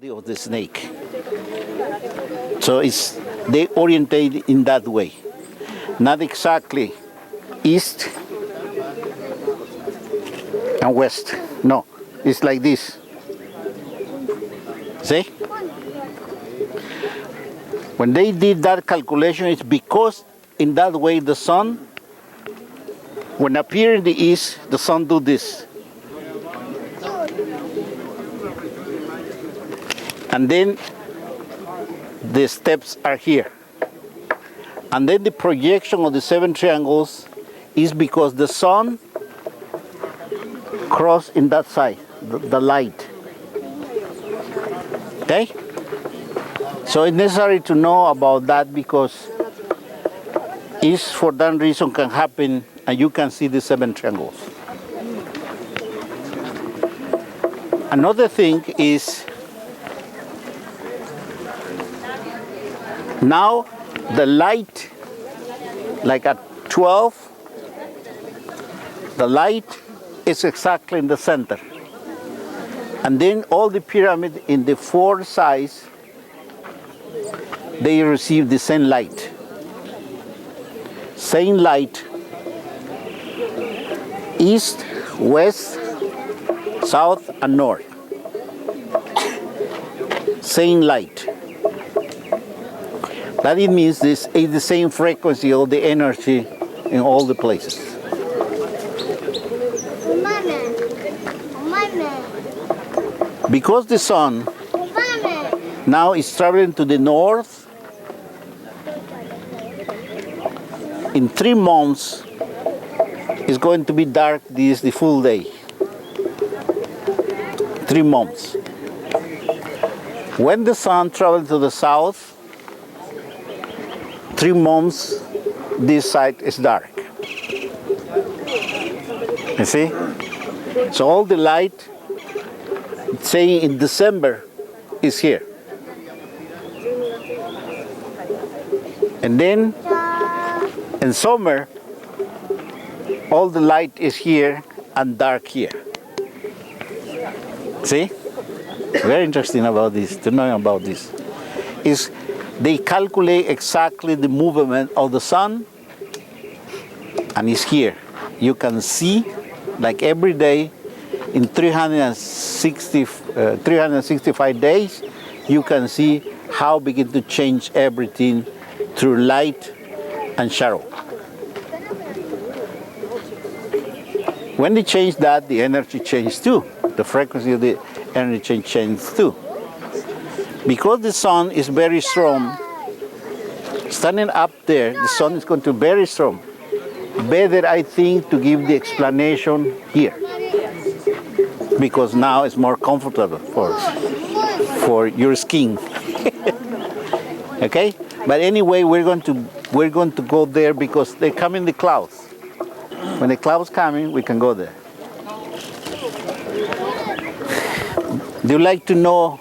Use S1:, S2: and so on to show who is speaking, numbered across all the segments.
S1: body of the snake. So they orientate in that way. Not exactly east and west. No, it's like this. See? When they did that calculation, it's because in that way the sun, when appear in the east, the sun do this. And then the steps are here. And then the projection of the 7 triangles is because the sun cross in that side, the light. Okay? So it's necessary to know about that because it's for that reason can happen and you can see the 7 triangles. Another thing is now the light, like at 12, the light is exactly in the center. And then all the pyramid in the 4 sides, they receive the same light. Same light, east, west, south, and north. Same light. That it means this is the same frequency of the energy in all the places. Because the sun now is traveling to the north, in 3 months it's going to be dark the full day. 3 months. When the sun travels to the south, 3 months this side is dark. You see? So all the light, say in December, is here. And then in summer, all the light is here and dark here. See? Very interesting about this, to know about this. Is they calculate exactly the movement of the sun, and it's here. You can see, like every day, in 365 days, you can see how begin to change everything through light and shadow. When they change that, the energy changes too. The frequency of the energy changes too. Because the sun is very strong, standing up there, the sun is going to be very strong. Better, I think, to give the explanation here. Because now it's more comfortable for your skin. Okay? But anyway, we're going to go there because they come in the clouds. When the clouds coming, we can go there. Do you like to know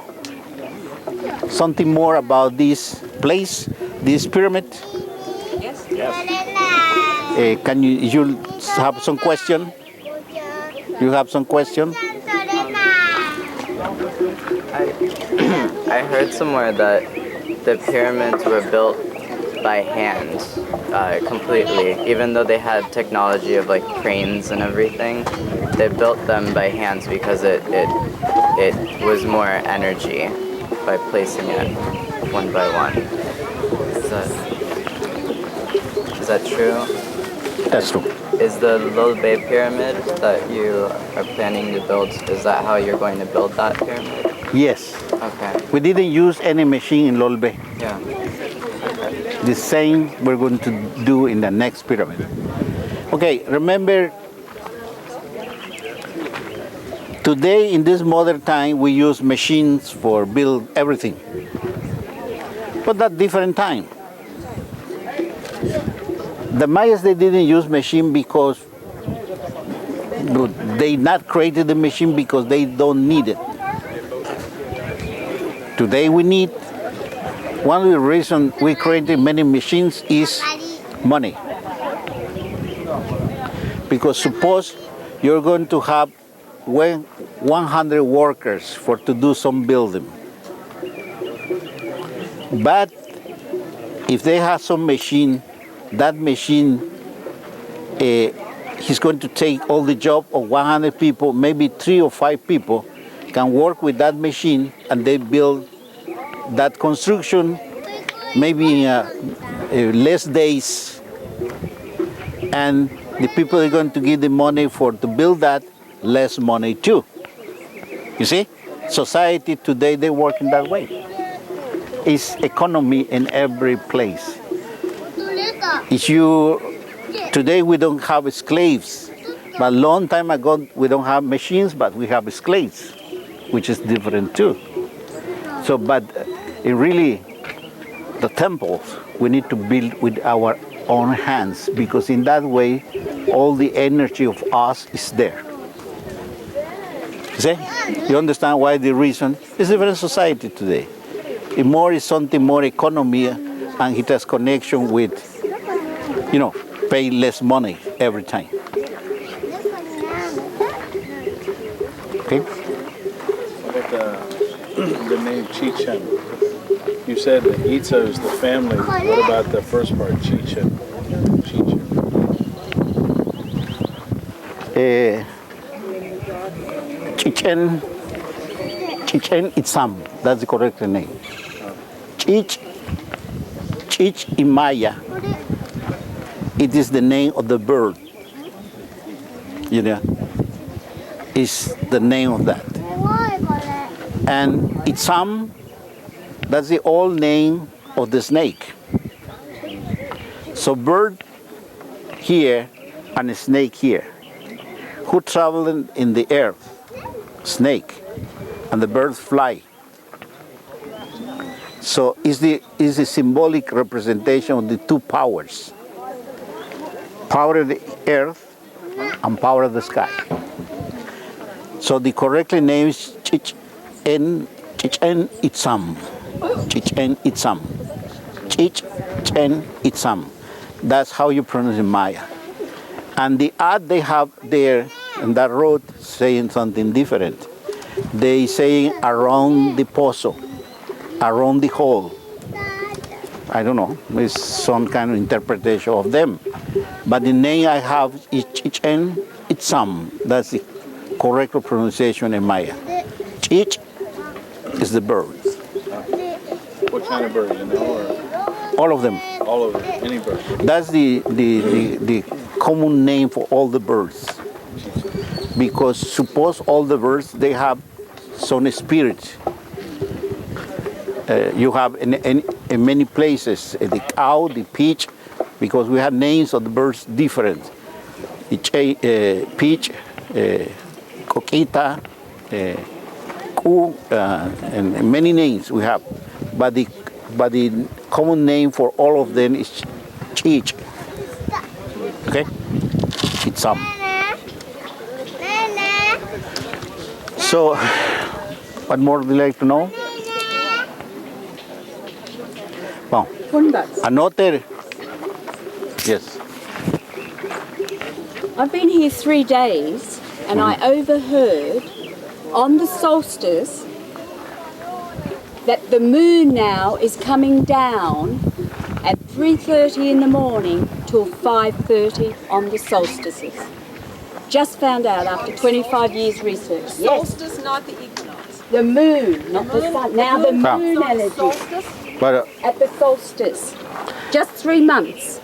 S1: something more about this place, this pyramid?
S2: Yes.
S1: Can you have some question? You have some question?
S3: I heard somewhere that the pyramids were built by hand completely, even though they had technology of like cranes and everything. They built them by hands because it was more energy by placing it one by one. Is that true?
S1: That's true.
S3: Is the Lolbe pyramid that you are planning to build, is that how you're going to build that pyramid?
S1: Yes.
S3: Okay.
S1: We didn't use any machine in Lolbe.
S3: Yeah.
S1: The same we're going to do in the next pyramid. Okay, remember, today in this modern time we use machines for build everything. But that different time. The Mayas, they didn't use machine because they not created the machine because they don't need it. Today we need, one of the reasons we created many machines is money. Because suppose you're going to have 100 workers to do some building. But if they have some machine, that machine he's going to take all the job of 100 people, maybe 3 or 5 people can work with that machine, and they build that construction maybe in less days, and the people are going to give the money to build that less money too. You see, society today, they work in that way. It's economy in every place. Today we don't have slaves, but a long time ago we don't have machines, but we have slaves, which is different too. So, but really, the temples we need to build with our own hands, because in that way, all the energy of us is there. See? You understand why the reason? It's a different society today. It more is something more economy, and it has connection with, pay less money every time. Okay?
S2: About the name Chichen. You said that Itza is the family. What about the first part, Chichen?
S1: Chichen Itza. That's the correct name. Chich in Maya. It is the name of the bird. Is the name of that. And Itzam, that's the old name of the snake. So bird here and a snake here. Who travel in the earth? Snake. And the birds fly. So is a symbolic representation of the two powers. Power of the earth and power of the sky. So the correct name is Chichen Itzam. Chichen Itzam. Chichen Itzam. That's how you pronounce it in Maya. And the ad they have there in that road saying something different. They saying around the pozo, around the hole. I don't know, it's some kind of interpretation of them. But the name I have is Chichen Itzam. That's the correct pronunciation in Maya. Chich is the bird.
S2: What kind of bird, or?
S1: All of them.
S2: All of them, any bird.
S1: That's the common name for all the birds. Because suppose all the birds, they have some spirit. You have in many places, the cow, the peach, because we have names of the birds different. Peach, coquita, coo, and many names we have. But the common name for all of them is Chich. Okay? It's some. So, what more would you like to know? Well, another. Yes.
S4: I've been here 3 days, and I overheard on the solstice that the moon now is coming down at 3:30 in the morning till 5:30 on the solstices. Just found out after 25 years research.
S5: Solstice, not the equinox.
S4: The moon, not the sun. Now the moon energy
S5: Solstice?
S1: But,
S4: at the solstice. Just 3 months.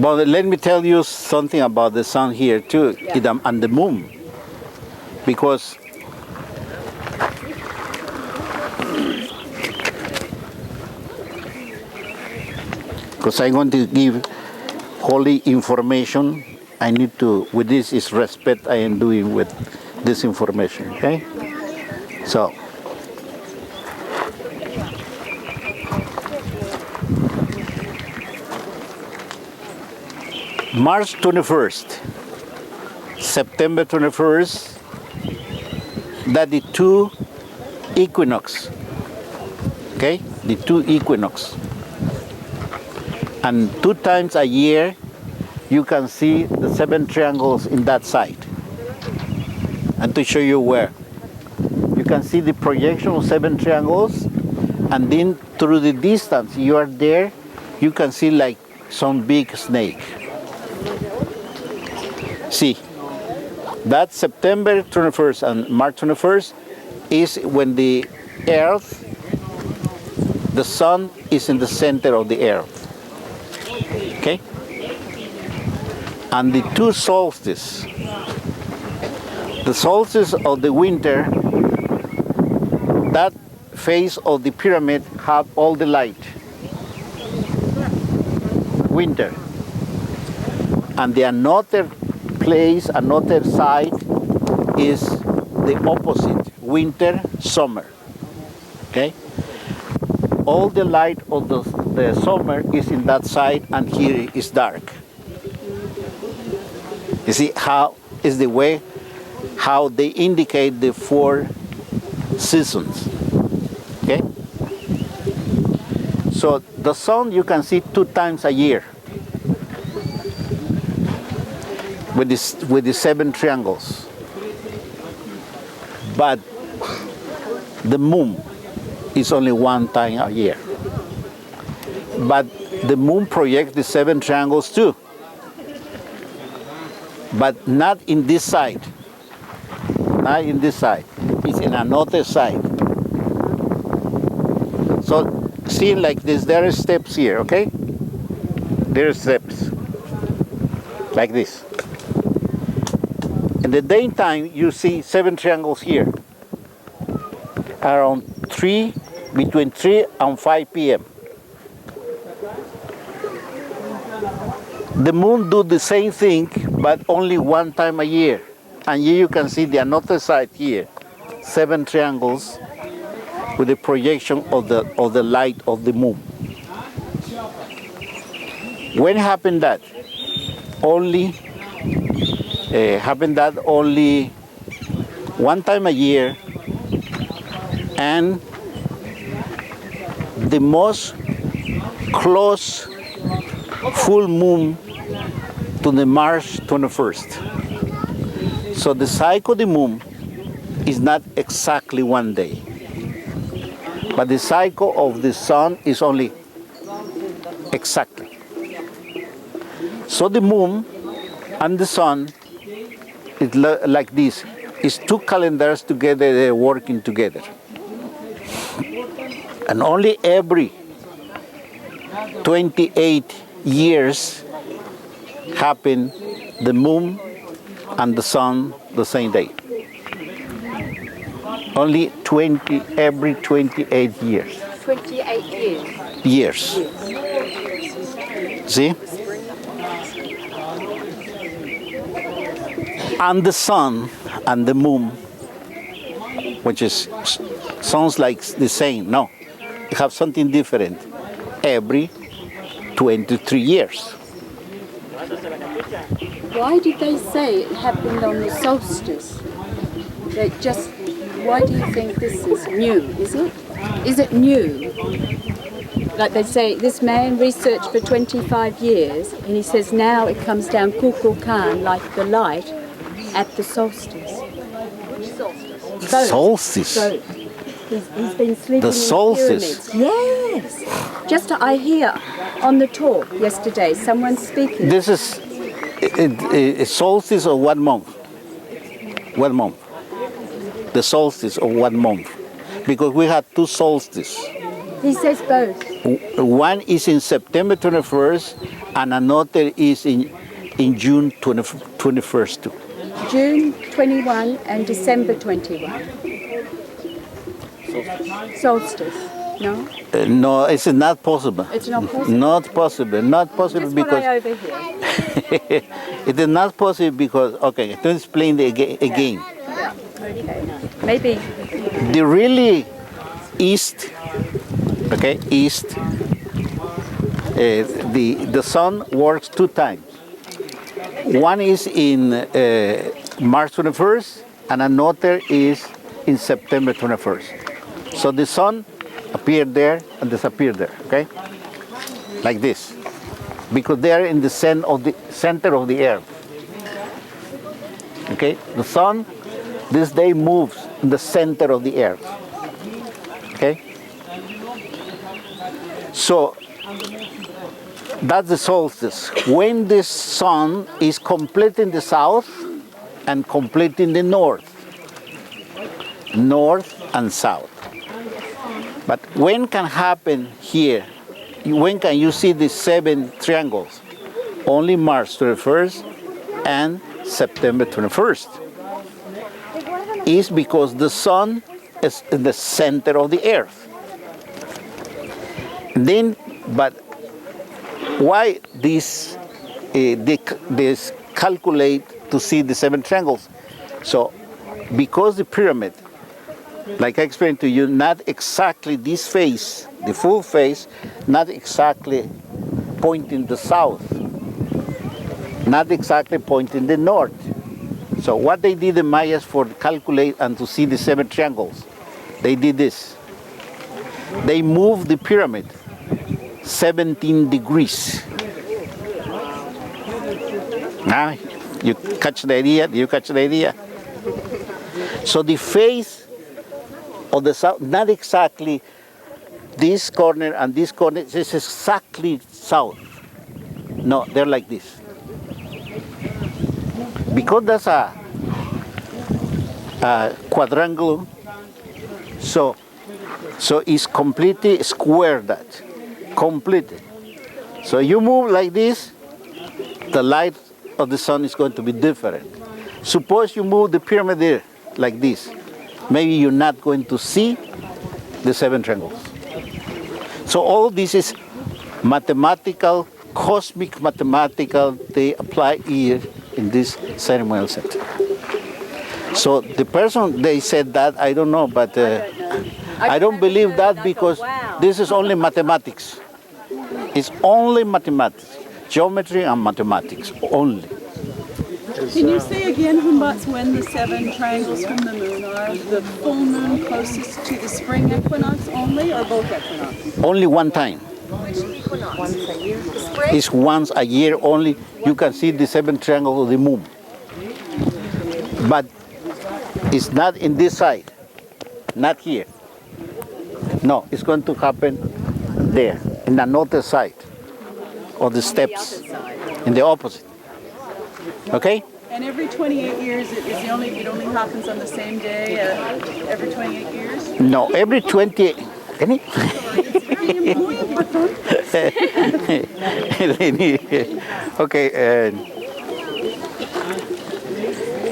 S1: but let me tell you something about the sun here too, and the moon. Because I'm going to give holy information. I need to, with this is respect I am doing with this information, okay? So, March 21st, September 21st, that the 2 equinox, okay? The 2 equinox. And 2 times a year, you can see the 7 triangles in that side. And to show you where. You can see the projection of 7 triangles, And then through the distance you are there, you can see like some big snake. See, that September 21st and March 21st is when the earth, the sun is in the center of the earth. Okay? And the two solstices, the solstice of the winter, that face of the pyramid have all the light. Winter. And the another place, another side is the opposite, winter, summer. Okay? All the light of the summer is in that side, and here is dark. You see how is the way how they indicate the 4 seasons. Okay? So the sun you can see 2 times a year with the 7 triangles. But the moon is only 1 time a year. But the moon projects the 7 triangles too. But not in this side. Not in this side. It's in another side. So see like this, there are steps here, okay? There are steps. Like this. In the daytime you see 7 triangles here. Around between 3 and 5 p.m. The moon do the same thing, but only 1 time a year. And here you can see the another side here, 7 triangles with the projection of the light of the moon. When happened that? Only 1 time a year, and the most close full moon to the March 21st. So the cycle of the moon is not exactly 1 day, but the cycle of the sun is only exactly. So the moon and the sun is like this. It's 2 calendars together, they're working together. And only every 28 years happen the moon and the sun the same day. Only every 28 years.
S4: 28 years.
S1: Years. See? And the sun and the moon, which sounds like the same. No, you have something different every 23 years.
S4: Why did they say it happened on the solstice? Why do you think this is new? Is it new? Like they say, this man researched for 25 years, and he says now it comes down Kukulkan like the light at the solstice.
S1: Solstice?
S4: Both. He's been sleeping
S1: The solstice?
S4: in the pyramids. Yes. Just I hear on the talk yesterday, someone speaking.
S1: This is a solstice of 1 month. 1 month. The solstice of 1 month. Because we had 2 solstices.
S4: He says both.
S1: One is in September 21st and another is in June 21st too.
S4: June 21 and December 21. Solstice, no?
S1: No, it's not possible.
S4: It's not possible?
S1: Not possible. Not possible
S4: Just
S1: because...
S4: what I overhear.
S1: It is not possible because, okay, to explain again.
S4: Yeah, okay. Maybe.
S1: The really east, okay, east, the sun works 2 times. One is in March 21st and another is in September 21st. So the sun appeared there and disappeared there, okay? Like this. Because they are in the center of the earth. Okay? The sun this day moves in the center of the earth. Okay? So that's the solstice. When the sun is complete in the south and complete in the north. North and south. But when can happen here? When can you see the 7 triangles? Only March 21st and September 21st. Is because the sun is in the center of the earth. Then, but why this this calculate to see the 7 triangles? So, because the pyramid, like I explained to you, not exactly this face, the full face, not exactly pointing the south, not exactly pointing the north. So what they did, the Mayas, for calculate and to see the 7 triangles, they did this. They moved the pyramid 17 degrees. Now, you catch the idea? Do you catch the idea? So the face of the south, not exactly this corner and this corner, this is exactly south. No, they're like this. Because that's a quadrangle, so it's completely square, that, completely. So you move like this, the light of the sun is going to be different. Suppose you move the pyramid there, like this, maybe you're not going to see the 7 triangles. So all this is mathematical, cosmic mathematical, they apply here in this ceremonial center. So the person, they said that, I don't know, but I don't believe that, because this is only mathematics. It's only mathematics, geometry and mathematics, only.
S5: Can you say again, Hunbatz, when the 7 triangles from the moon are? The full moon closest to the spring equinox only, or both equinoxes?
S1: Only one time.
S5: Which equinox? Once a year. The spring?
S1: It's once a year only. You can see the 7 triangles of the moon. But it's not in this side, not here. No, it's going to happen there, in another side of the steps, in the opposite. Okay?
S5: And every 28 years, it only happens on the same day, every 28 years?
S1: No, every 28, any?
S5: It's very important.
S1: Okay,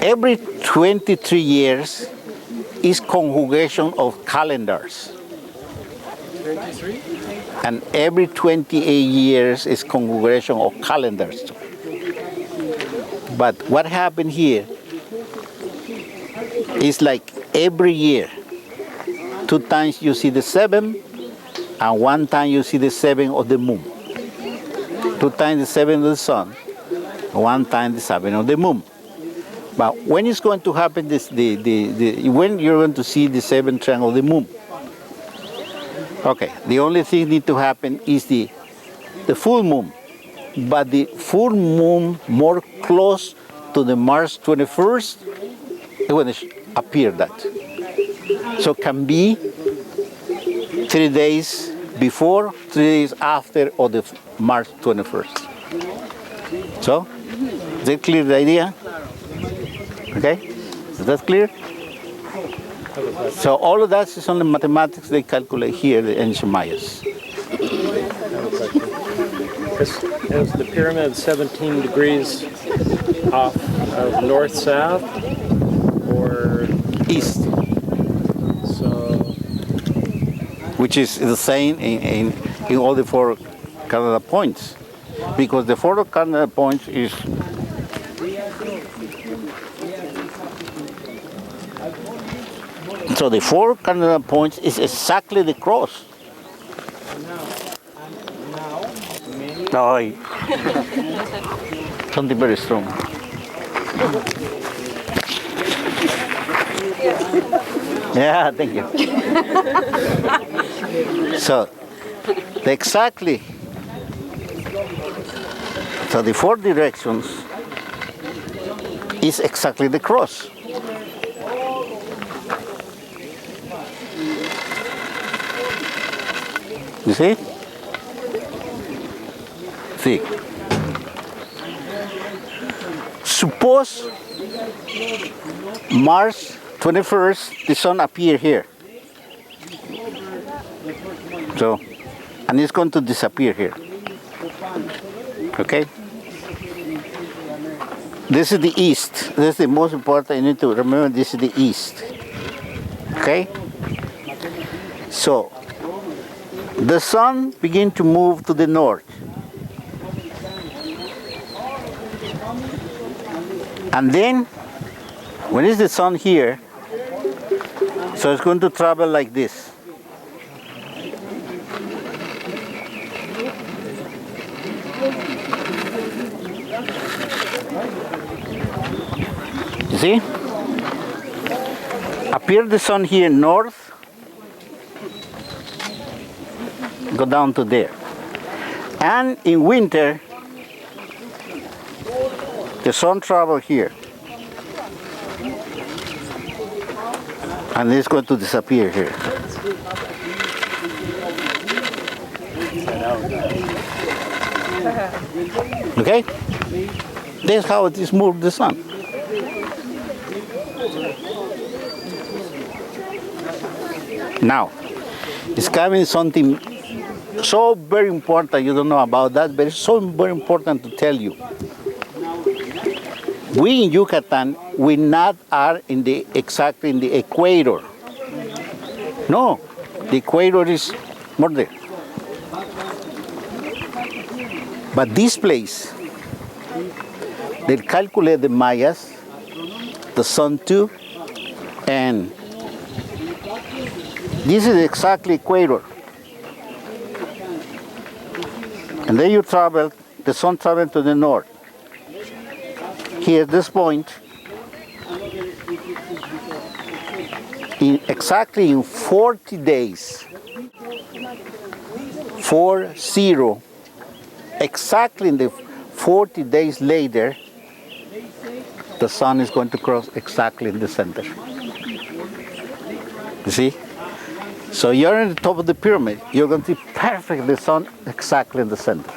S1: every 23 years is conjugation of calendars.
S2: 23?
S1: And every 28 years is conjugation of calendars. But what happened here is like every year, 2 times you see the 7, and 1 time you see the 7 of the moon. 2 times the 7 of the sun, 1 time the 7 of the moon. But when is going to happen this, when you're going to see the 7 triangle of the moon? Okay, the only thing need to happen is the full moon. But the full moon more close to the March 21st, it will appear that. So can be 3 days before, 3 days after of the March 21st. So, is that clear, the idea? Okay, is that clear? So all of that is only mathematics they calculate here, the ancient Mayas.
S6: Is the pyramid 17 degrees off of north-south or
S1: East,
S6: so?
S1: which is the same in all the 4 cardinal points, because the 4 cardinal points is so the 4 cardinal points is exactly the cross. No, something very strong. Yeah, thank you. So, exactly. So the 4 directions is exactly the cross. You see? See. Suppose March 21st, the sun appear here. So, and it's going to disappear here. Okay? This is the east. This is the most important. You need to remember this is the east. Okay? So, the sun begin to move to the north. And then, when is the sun here, so it's going to travel like this. You see? Appear the sun here north, go down to there. And in winter, the sun travel here. And it's going to disappear here. Okay? That's how it is moved the sun. Now, it's coming something so very important. You don't know about that, but it's so very important to tell you. We in Yucatan, we not are in the exactly in the equator. No, the equator is more there. But this place, they calculate the Mayas, the sun too, and this is exactly equator. And then you travel, the sun travels to the north. Here at this point, exactly in 40 days, 40, exactly in the 40 days later, the sun is going to cross exactly in the center. You see? So you're in the top of the pyramid, you're going to see perfectly the sun exactly in the center.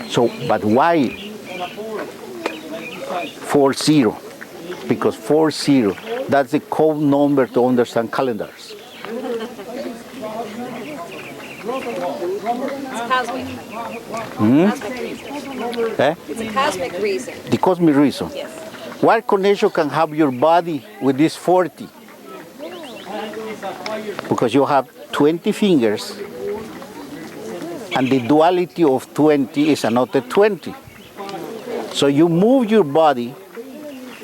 S1: So, but why 40? Because 40, that's the code number to understand calendars.
S7: It's cosmic. Cosmic reason.
S1: Eh?
S7: It's a cosmic reason.
S1: The cosmic reason.
S7: Yes.
S1: What connection can have your body with this 40? Because you have 20 fingers, and the duality of 20 is another 20. So you move your body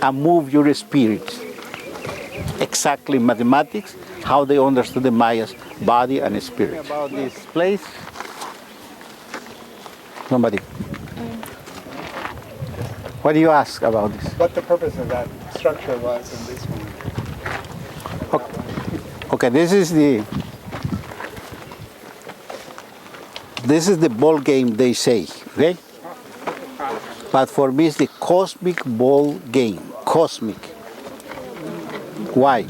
S1: and move your spirit. Exactly mathematics, how they understood the Mayas, body and spirit. About this place? Nobody. What do you ask about this?
S8: What the purpose of that structure was in this one.
S1: Okay, this is the ball game, they say, okay? But for me, it's the cosmic ball game, cosmic. Why?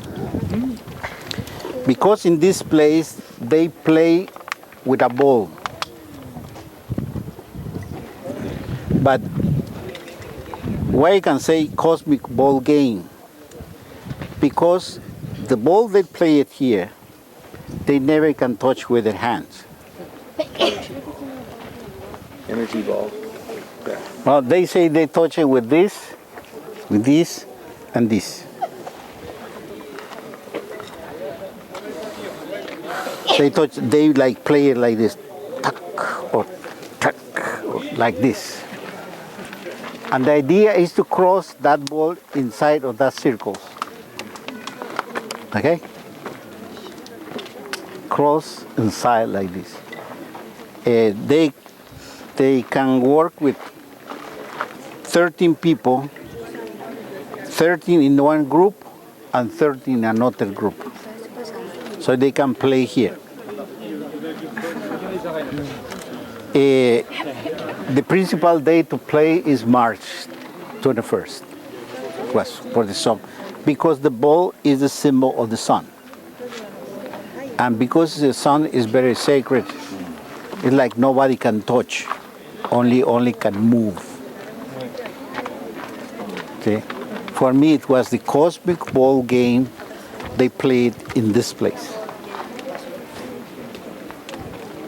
S1: Because in this place, they play with a ball. But why I can say cosmic ball game? Because the ball they play it here, they never can touch with their hands.
S2: Energy ball.
S1: Well, they say they touch it with this, and this. They like play it like this, tuck, or like this. And the idea is to cross that ball inside of that circle. Okay? Cross inside like this. They can work with 13 people, 13 in one group and 13 in another group. So they can play here. The principal day to play is March 21st, was for the sun, because the ball is the symbol of the sun. And because the sun is very sacred, it's like nobody can touch, only can move. Okay? For me, it was the cosmic ball game they played in this place.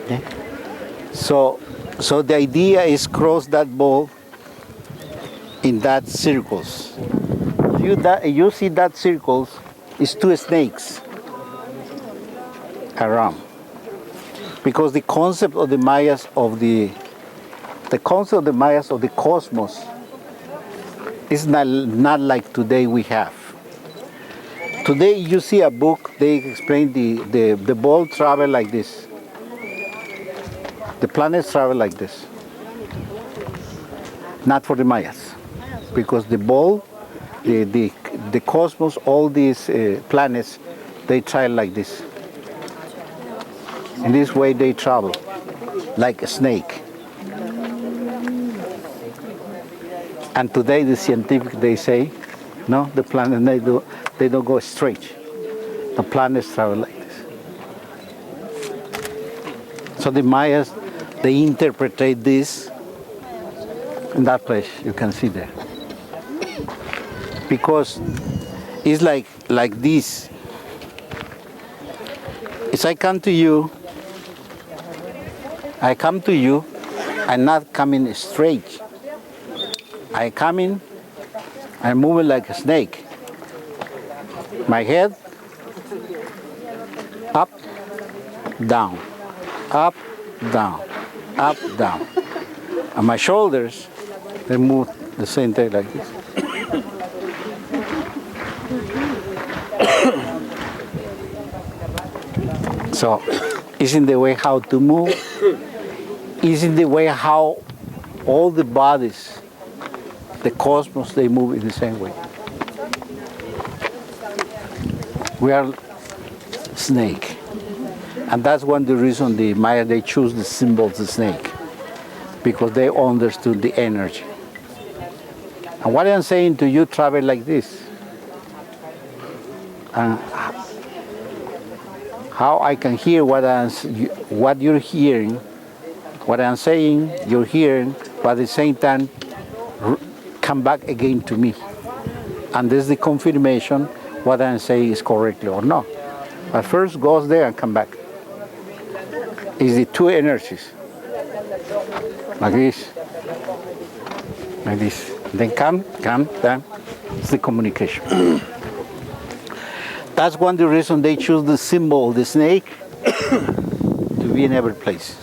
S1: Okay? So the idea is cross that ball in that circles. You see that circles is two snakes around. Because the concept of the Mayas of the cosmos is not like today we have. Today you see a book, they explain the ball travel like this. The planets travel like this. Not for the Mayas. Because the ball, the cosmos, all these planets, they travel like this. In this way they travel, like a snake. And today the scientific, they say, no, the planet, they don't go straight. The planets travel like this. So the Mayas, they interpret this in that place, you can see there. Because it's like this. As I come to you, I'm not coming straight. I come in, I'm moving like a snake. My head, up, down, up, down, up, down. And my shoulders, they move the same thing like this. So, isn't the way how to move? Isn't the way how all the bodies, the cosmos, they move in the same way? We are snake. And that's one of the reasons the Maya, they choose the symbol of the snake. Because they understood the energy. And what I'm saying to you, travel like this. How I can hear what you're hearing, what I'm saying, you're hearing, but at the same time, come back again to me. And this is the confirmation what I'm saying is correctly or not. But first goes there and come back. It's the two energies. Like this. Like this. Then come, then. It's the communication. That's one of the reasons they choose the symbol of the snake to be in every place.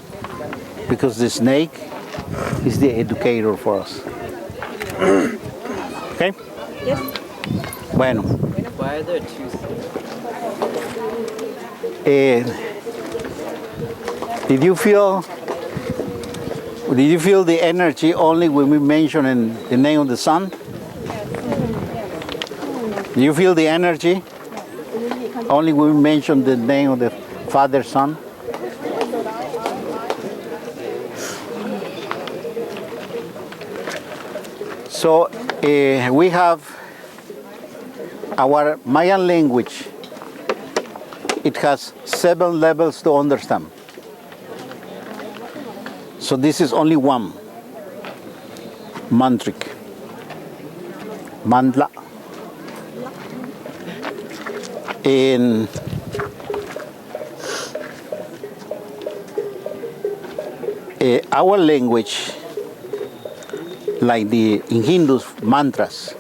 S1: Because the snake is the educator for us. Okay?
S3: Yes.
S1: Bueno.
S3: Why are there two?
S1: Did you feel the energy only when we mention the name of the sun? Do you feel the energy only when we mention the name of the Father, Son? So we have our Mayan language. It has 7 levels to understand. So this is only one. Mantric. Mandla. In our language, like in Hindus, mantras.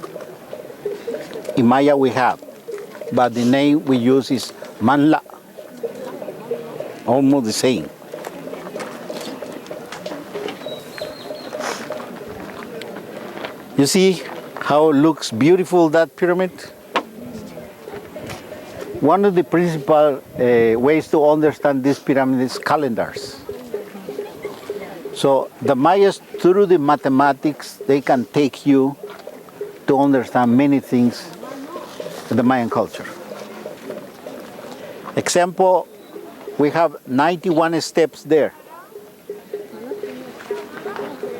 S1: In Maya we have, but the name we use is Manla. Almost the same. You see how it looks beautiful, that pyramid? One of the principal ways to understand this pyramid is calendars. So the Mayas, through the mathematics, they can take you to understand many things in the Mayan culture. Example, we have 91 steps there.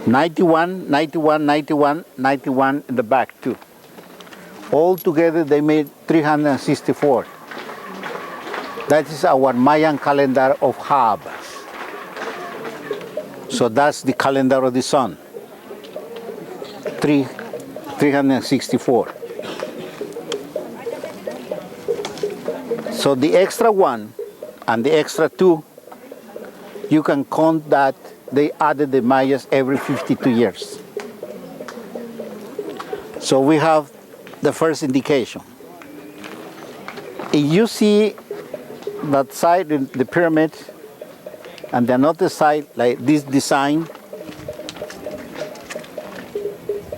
S1: 91, 91, 91, 91 in the back too. All together they made 364. That is our Mayan calendar of Hab. So that's the calendar of the sun. 364. So the extra one and the extra two, you can count that they added the Mayas every 52 years. So we have the first indication. If you see that side, the pyramid, and the another side, like this design,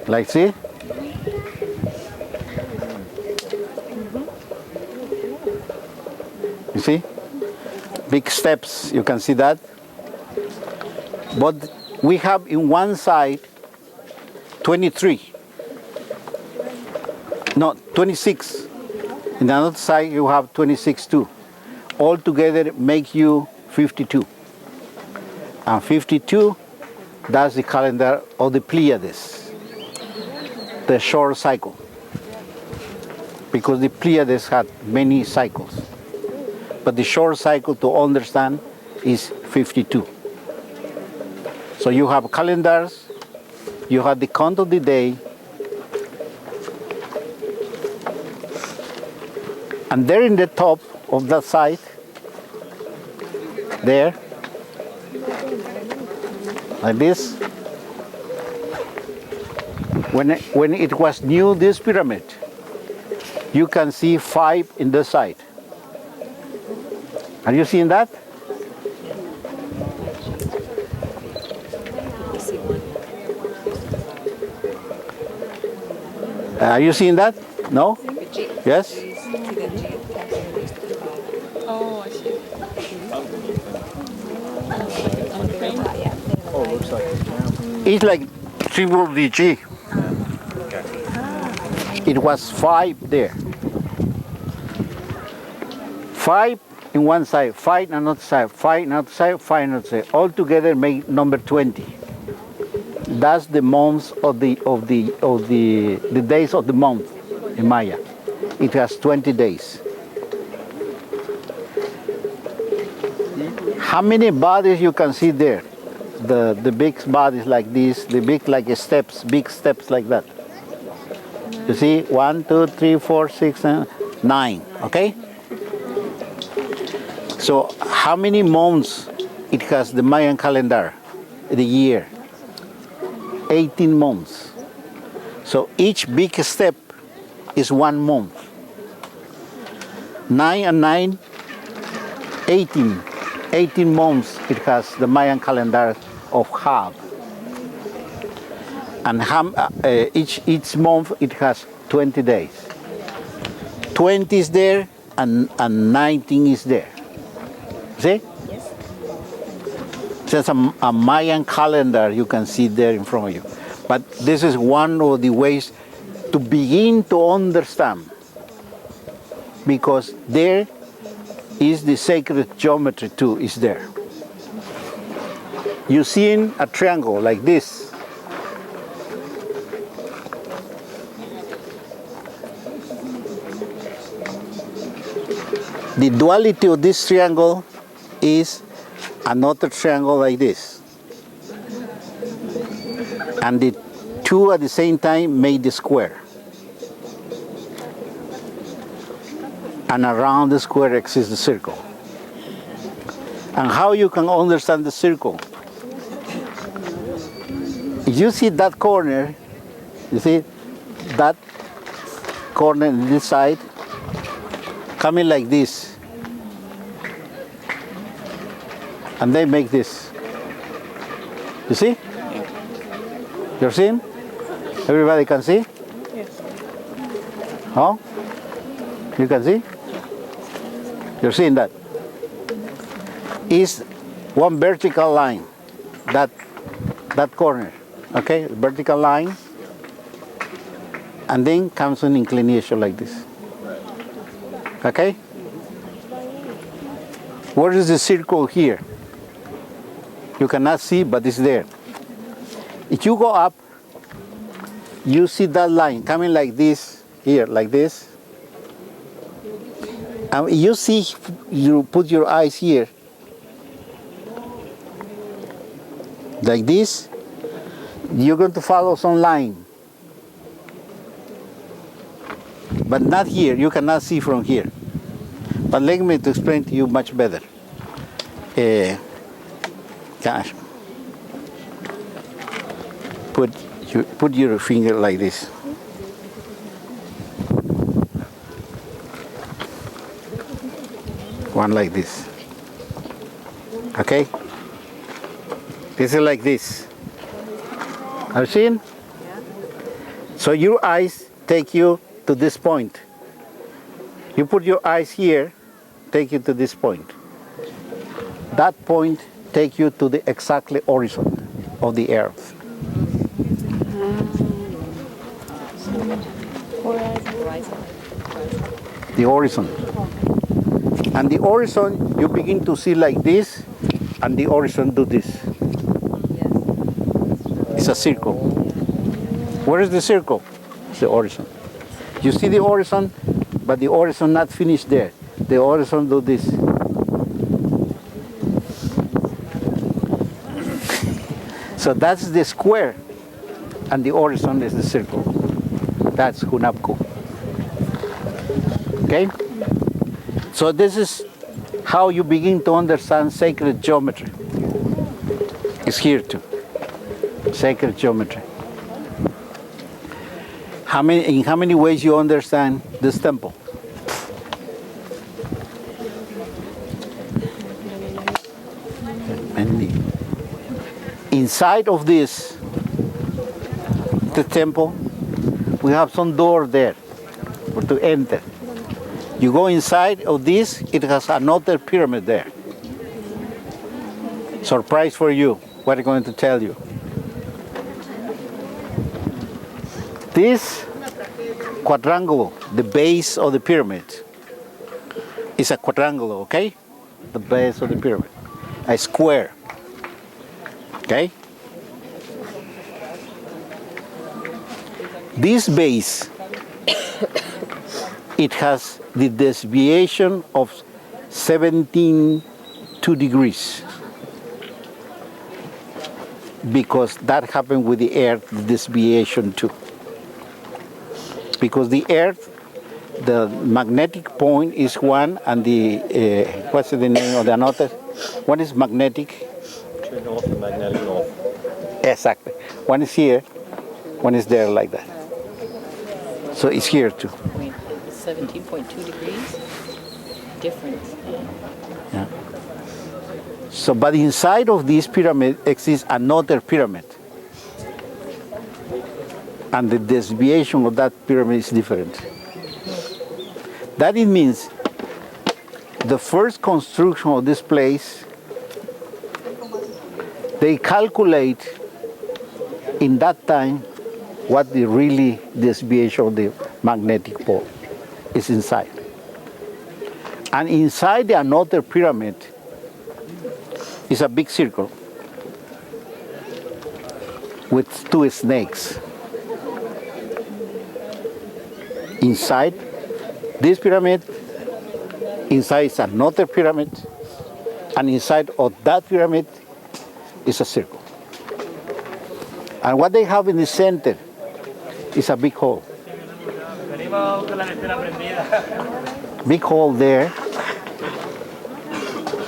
S1: like see? You see? Big steps, you can see that. But we have in one side 23. No, 26. In the other side you have 26 too. All together make you 52. And 52, that's the calendar of the Pleiades, the short cycle. Because the Pleiades had many cycles. But the short cycle to understand is 52. So you have calendars, you have the count of the day, and there in the top of that side, there, like this, when it was new, this pyramid, you can see 5 in the side. Are you seeing that? Are you seeing that? No? Yes?
S5: Oh, I see.
S2: Oh, it looks like a jam.
S1: It's like triple DG. It was 5 there. 5 in one side, 5 on another side, 5 on another side, 5 on another side. All together make number 20. That's the months of the days of the month in Maya. It has 20 days. How many bodies you can see there? The big bodies like this, the big like steps, big steps like that. You see, 1, 2, 3, 4, 6, 9. Okay. So how many months it has the Mayan calendar, the year? 18 months. So each big step is 1 month. 9 and 9, 18. 18 months it has the Mayan calendar of Hab. And each month it has 20 days. 20 is there and 19 is there. See? Yes. Just a Mayan calendar you can see there in front of you. But this is one of the ways to begin to understand, because there is the sacred geometry too, is there. You see in a triangle like this. The duality of this triangle is another triangle like this. And the two at the same time make the square. And around the square exists the circle. And how you can understand the circle? If you see that corner, you see that corner on this side, coming like this. And they make this. You see? You're seeing? Everybody can see?
S5: Yes.
S1: Huh? You can see? You're seeing that? Is one vertical line, that corner, okay? Vertical line, and then comes an inclination like this. Okay? Where is the circle here? You cannot see, but it's there. If you go up, you see that line coming like this, here, like this. You see, you put your eyes here, like this, you're going to follow some line. But not here, you cannot see from here. But let me to explain to you much better. Gosh. Put your finger like this. One like this. Okay? This is like this. Have you seen? So your eyes take you to this point. You put your eyes here, take you to this point. That point take you to the exactly horizon of the earth. The horizon. And the horizon, you begin to see like this, and the horizon do this. It's a circle. Where is the circle? It's the horizon. You see the horizon, but the horizon not finished there. The horizon do this. So that's the square, and the horizon is the circle. That's Hunabku. Okay? So this is how you begin to understand sacred geometry. It's here too. Sacred geometry. In how many ways you understand this temple? Many. Inside of this, the temple, we have some door there for to enter. You go inside of this, it has another pyramid there. Surprise for you, what I'm going to tell you. This quadrangle, the base of the pyramid, is a quadrangle, okay? The base of the pyramid, a square, okay? This base, it has the deviation of 17.2 degrees, because that happened with the earth, the deviation too. Because the earth, the magnetic point is one, and the, what's the name of the another? One is magnetic.
S6: True north and magnetic north.
S1: Exactly. One is here, one is there like that. So it's here too.
S9: 17.2 degrees difference.
S1: Yeah. So, but inside of this pyramid exists another pyramid. And the deviation of that pyramid is different. That it means the first construction of this place, they calculate in that time what the really deviation of the magnetic pole is inside. And inside the another pyramid is a big circle with two snakes. Inside this pyramid, inside is another pyramid, and inside of that pyramid is a circle. And what they have in the center is a big hole. Big hole there.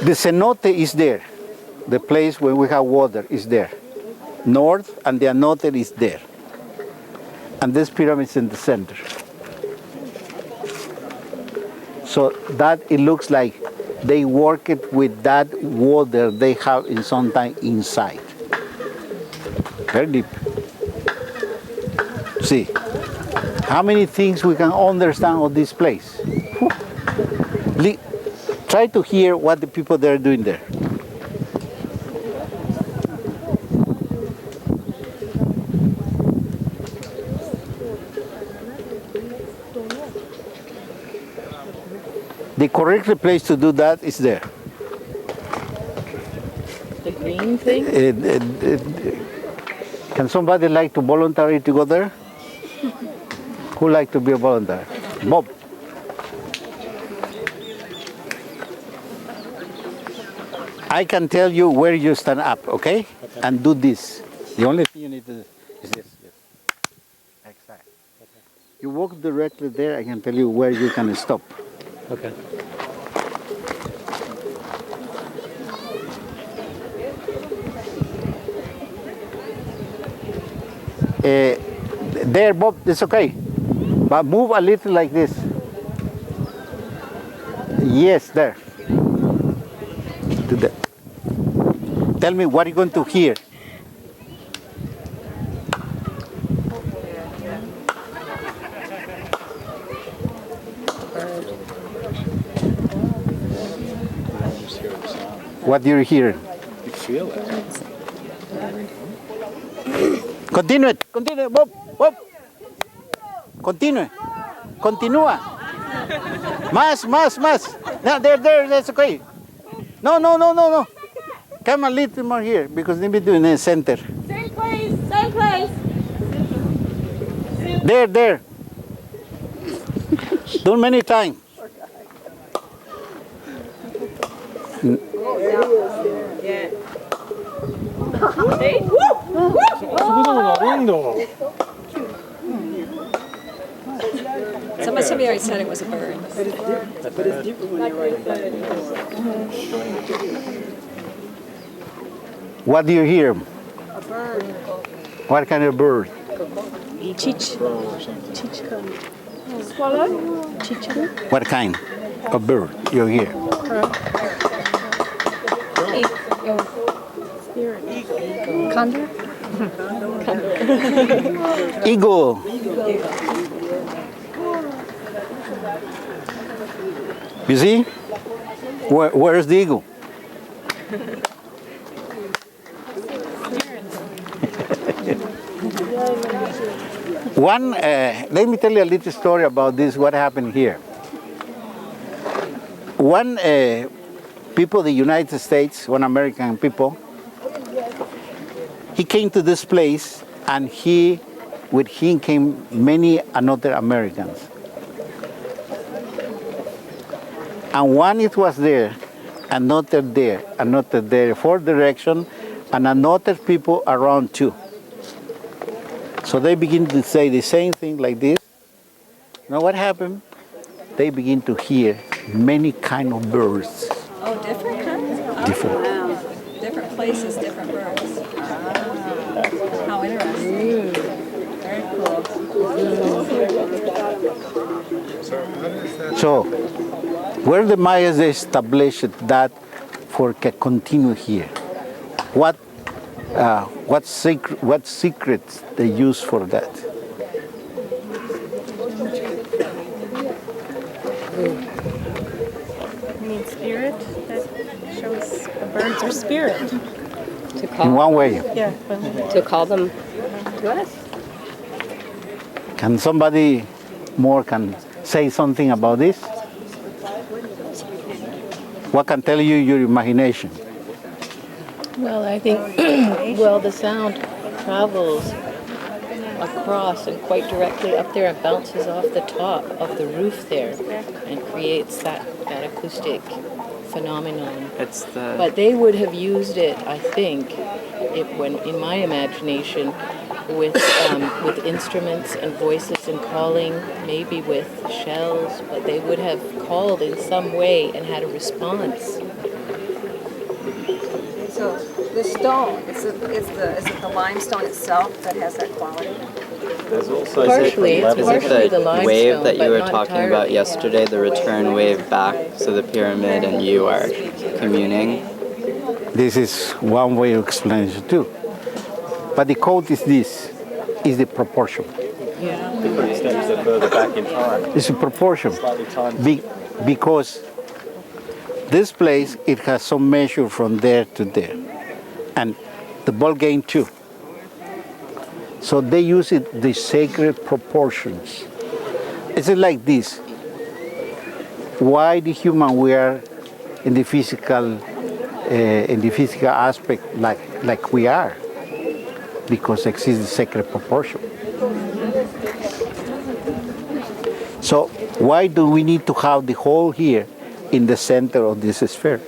S1: The cenote is there. The place where we have water is there. North, and the another is there. And this pyramid is in the center. So that it looks like they work it with that water they have in some time inside. Very deep. See, how many things we can understand of this place. Try to hear what the people there are doing there. The correct place to do that is there.
S9: The green thing?
S1: Can somebody like to volunteer to go there? Who like to be a volunteer? Bob. I can tell you where you stand up, okay? And do this. The only thing you need to do is this. Yes. Exactly. You walk directly there, I can tell you where you can stop.
S6: Okay.
S1: There, Bob, it's okay. But move a little like this. Yes, there. To the. Tell me what you're going to hear. What do you hear?
S2: You feel it.
S1: Continue, continue, Bob, Bob. Continue, continúa. Más. No, there, that's okay. No. Come a little more here because they be doing the center.
S5: Same place.
S1: There. Do many times.
S7: Somebody already said it was a bird.
S8: But it's different when you're right there.
S1: What do you hear?
S5: A bird.
S1: What kind of bird?
S5: Chichen. Swallow? Chichen.
S1: What kind of bird you hear?
S7: Condor?
S1: Eagle. You see? Where's the eagle? Let me tell you a little story about this, what happened here. One people, the United States, one American people, he came to this place and with him came many another Americans. And one it was there, another there, 4 direction, and another people around too. So they begin to say the same thing like this. Now what happened? They begin to hear many kind of birds.
S7: Oh, different kinds? Oh,
S1: Different.
S7: wow. Different places, different birds. How interesting. Very cool.
S1: So, where the Mayas established that for continue here? What secrets they use for that?
S10: You mean spirit? That shows the birds are spirit.
S9: To call,
S1: In one way.
S10: Yeah.
S9: to call them to us.
S1: Can somebody more can say something about this? What can tell you your imagination?
S9: Well, I think, the sound travels across and quite directly up there and bounces off the top of the roof there and creates that acoustic phenomenon. But they would have used it, I think, when in my imagination, with instruments and voices and calling, maybe with shells, but they would have called in some way and had a response.
S7: So the stone, is it the limestone itself that has that quality?
S2: There's also
S9: Partially, it's
S3: Is
S9: partially
S3: it
S9: the
S3: the
S9: limestone,
S3: wave that
S9: but
S3: you were
S9: not
S3: talking
S9: entirely.
S3: about yesterday, the return wave back, so the pyramid and you are communing?
S1: This is one way of explanation too. But the code is this, is the proportion.
S6: Different steps are further back in time.
S1: It's a proportion.
S6: Slightly time.
S1: Because this place, it has some measure from there to there. And the ball game too. So they use it, the sacred proportions. It's like this. Why the human we are in the physical aspect like we are? Because exists the sacred proportion. So why do we need to have the hole here in the center of this sphere?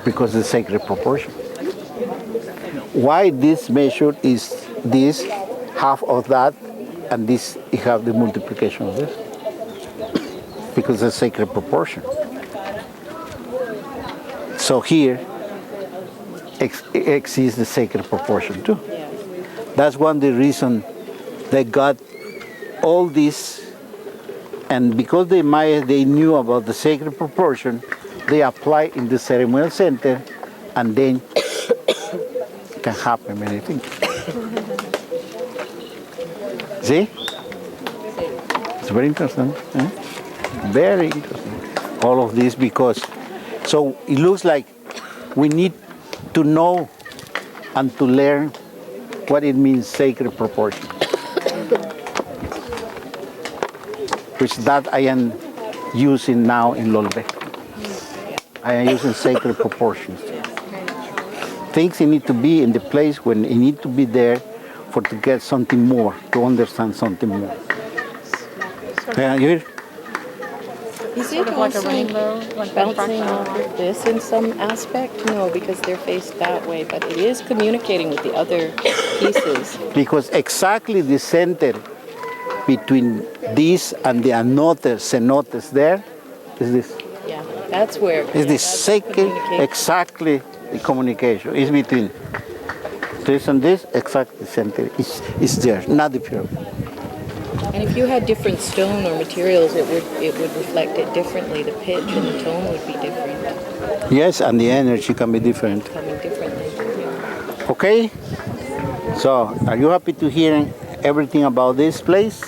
S1: because the sacred proportion. Why this measure is this, half of that, and this, you have the multiplication of this? Because the sacred proportion. So here exceeds the sacred proportion too. That's one of the reasons they got all this, and because the Maya, they knew about the sacred proportion, they apply in the ceremonial center, and then can happen many things. See? It's very interesting. Eh? Very interesting. All of this because, so it looks like we need to know and to learn what it means sacred proportion. Which that I am using now in Lolbe. I am using sacred proportions. Things need to be in the place when it need to be there for to get something more, to understand something more. You hear?
S9: Is it
S10: like a
S9: also
S10: rainbow, like
S9: bouncing off of this in some aspect? No, because they're faced that way, but it is communicating with the other pieces.
S1: Because exactly the center between this and the another cenotes there is this.
S9: Yeah, that's where.
S1: Is the sacred, exactly the communication. Is between this and this, exactly the center is there, not the pyramid.
S9: And if you had different stone or materials, it would reflect it differently. The pitch and the tone would be different.
S1: Yes, and the energy can be different.
S9: Coming differently. Yeah.
S1: Okay? So, are you happy to hear everything about this place?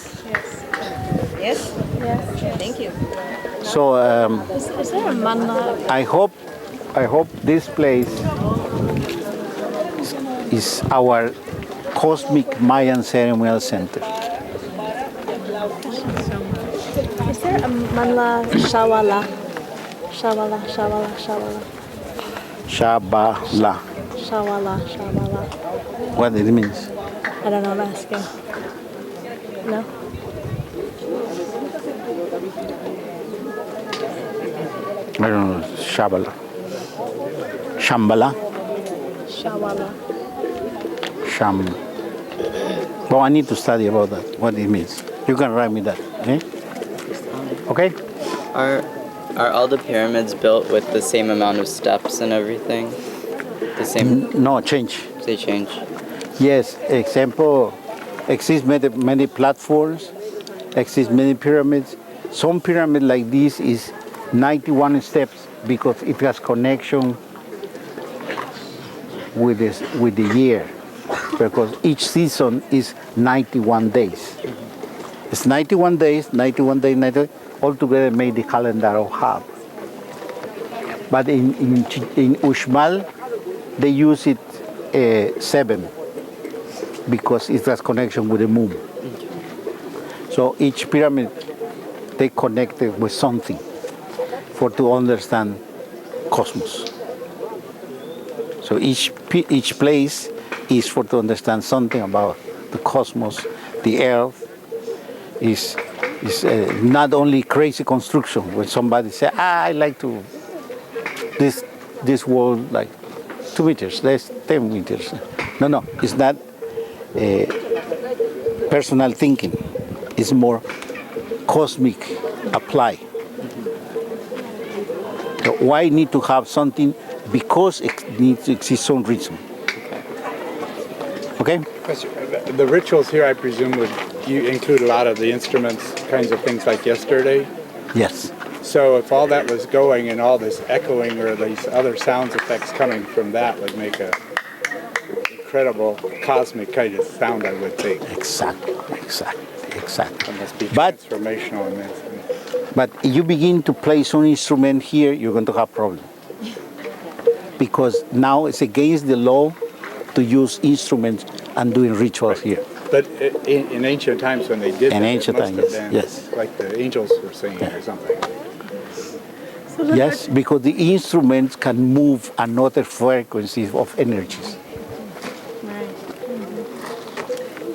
S10: Yes? Yes. Thank you.
S1: So,
S10: Is there a manla?
S1: I hope this place is our cosmic Mayan ceremonial center.
S10: Is there a manla shawala? Shawala, shawala, shawala.
S1: Shabala.
S10: Shawala, shawala.
S1: What it means?
S10: I don't know, I'm asking. No?
S1: I don't know. Shabala. Shambala.
S10: Shawala.
S1: Sham. Well, I need to study about that, what it means. You can write me that. Okay? Okay?
S3: Are all the pyramids built with the same amount of steps and everything? The same?
S1: No, change.
S3: They change.
S1: Yes, example, exist many platforms, exist many pyramids. Some pyramid like this is 91 steps because it has connection with the year, because each season is 91 days. It's 91 days, 91 days, 91 days, all together made the calendar of Hab. But in Uxmal, they use it 7 because it has connection with the moon. So each pyramid, they connected with something to understand cosmos. So each place is to understand something about the cosmos, the earth. Is not only crazy construction. When somebody say, I like to this world like 2 meters, that's 10 meters. No, it's not personal thinking. It's more cosmic apply. So why need to have something? Because it needs to exist some reason. Okay?
S8: The rituals here, I presume, would you include a lot of the instruments, kinds of things like yesterday?
S1: Yes.
S8: So if all that was going and all this echoing or these other sound effects coming from that would make a incredible cosmic kind of sound, I would think.
S1: Exactly.
S8: It must be
S1: But
S8: transformational in this.
S1: But if you begin to play some instrument here, you're going to have problem. Because now it's against the law to use instruments and doing rituals here.
S8: But in ancient times when they did
S1: In
S8: that,
S1: ancient
S8: it must
S1: times,
S8: have been
S1: yes.
S8: like the angels were singing or something.
S1: Yes, because the instruments can move another frequency of energies.
S5: Right.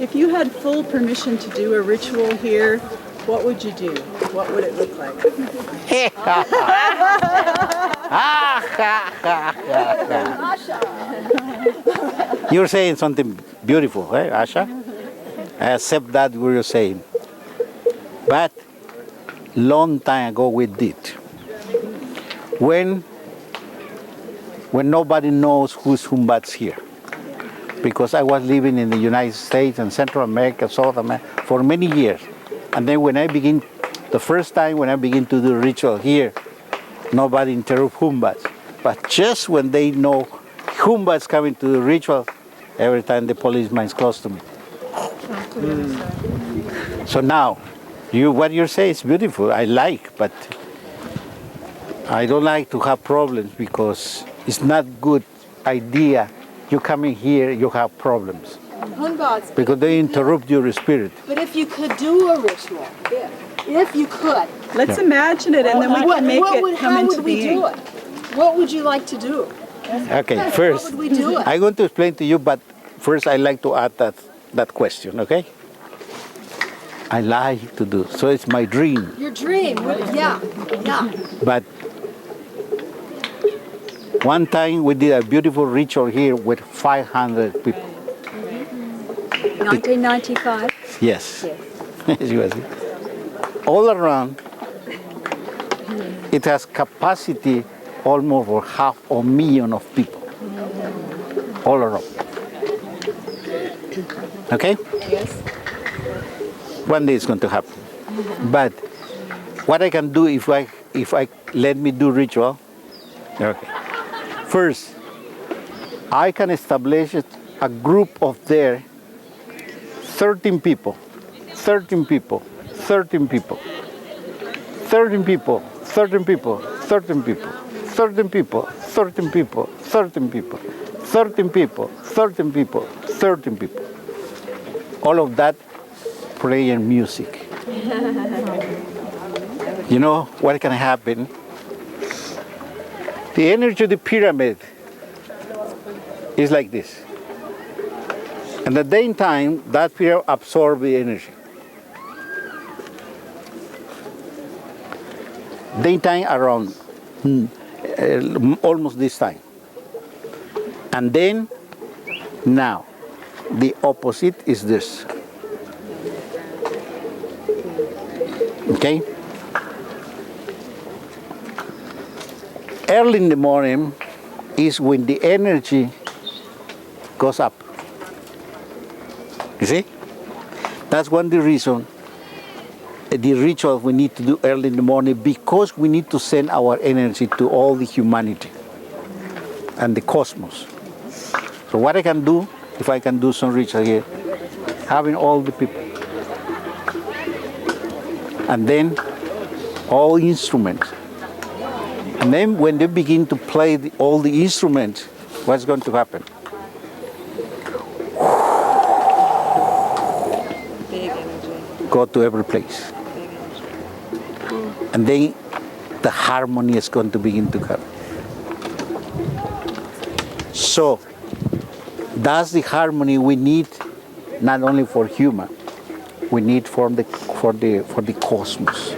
S5: If you had full permission to do a ritual here, what would you do? What would it look like?
S1: You're saying something beautiful, right, Asha? I accept that what you're saying. But long time ago we did. When nobody knows who's Hunbatz here. Because I was living in the United States and Central America, South America for many years. And then the first time when I begin to do ritual here, nobody interrupt Hunbatz. But just when they know Hunbatz coming to the ritual, every time the policeman is close to me. So now, what you say is beautiful. I like, but I don't like to have problems because it's not good idea. You come in here, you have problems.
S4: Hunbatz,
S1: Because they interrupt your spirit.
S4: but if you could do a ritual, if you could,
S5: Let's imagine it, and then we can make it come
S4: how
S5: into
S4: would we
S5: being.
S4: do it? What would you like to do?
S1: Okay,
S4: How
S1: first,
S4: would we do it?
S1: I'm going to explain to you, but first I like to add that question, okay? I like to do, so it's my dream.
S4: Your dream, yeah.
S1: But one time we did a beautiful ritual here with 500 people.
S4: 1995.
S1: Yes. You see. All around, it has capacity almost for 500,000 of people. All around. Okay?
S4: Yes.
S1: One day it's going to happen. But what I can do if I let me do ritual, okay. First, I can establish a group of 13 people, 13 people, 13 people, 13 people, 13 people, 13 people, 13 people, 13 people, 13 people, 13 people, 13 people, 13 people. All of that playing music. You know what can happen? The energy of the pyramid is like this. And at the daytime, that pyramid absorbs the energy. Daytime around almost this time. And then, now, the opposite is this. Okay? Early in the morning is when the energy goes up. You see? That's one of the reason the ritual we need to do early in the morning, because we need to send our energy to all the humanity and the cosmos. So what I can do, if I can do some ritual here, having all the people, and then all instruments. And then when they begin to play all the instruments, what's going to happen?
S7: Big energy.
S1: Go to every place. And then the harmony is going to begin to come. So that's the harmony we need, not only for human, we need for the cosmos.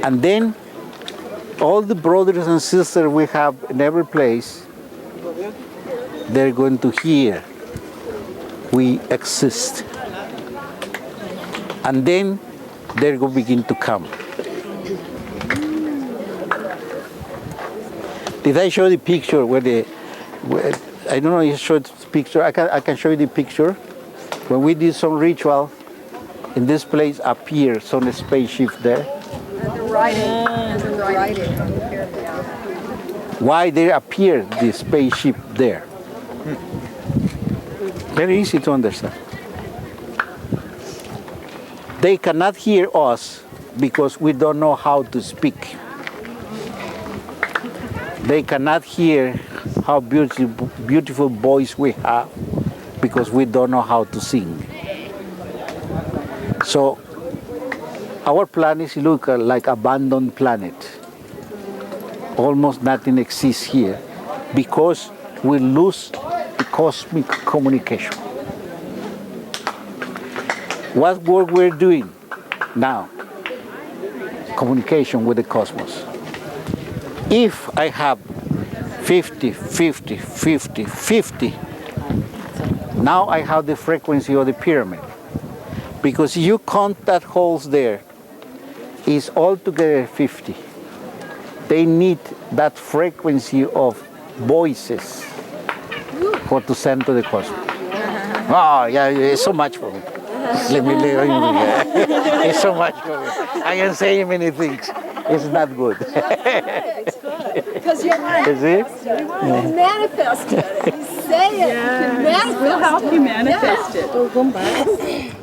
S1: And then all the brothers and sisters we have in every place, they're going to hear we exist. And then they're going to begin to come. Did I show the picture where I don't know if you showed the picture. I can show you the picture. When we did some ritual, in this place appears some spaceship there.
S7: And the writing.
S1: Why there appeared the spaceship there? Very easy to understand. They cannot hear us because we don't know how to speak. They cannot hear how beautiful voice we have because we don't know how to sing. So our planet looks like abandoned planet. Almost nothing exists here because we lose the cosmic communication. What work we're doing now? Communication with the cosmos. If I have 50, 50, 50, 50, now I have the frequency of the pyramid. Because you count that holes there, is altogether 50. They need that frequency of voices for to send to the cosmos. Oh, yeah, it's so much for me. It's so much for me. I can say many things. It's not good.
S4: Because you're manifested it. You say it. You can manifest
S5: We'll help you manifest it.